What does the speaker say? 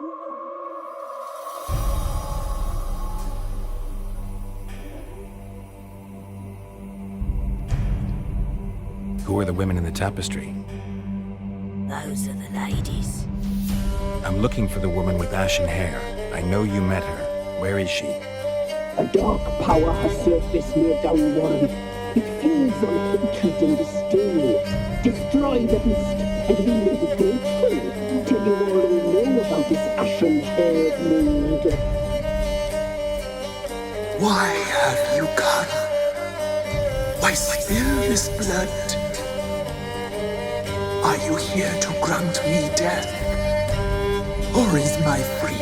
Who are the women in the tapestry? Those are the ladies. I'm looking for the woman with ashen hair. I know you met her. Where is she? A dark power has surfaced near downward. It feeds on hatred and disdain. Destroy the beast, and we may be grateful. Tell you all we know about this ashen-haired maid. Why have you come? Why spill this blood? Are you here to grant me death? Or is my freedom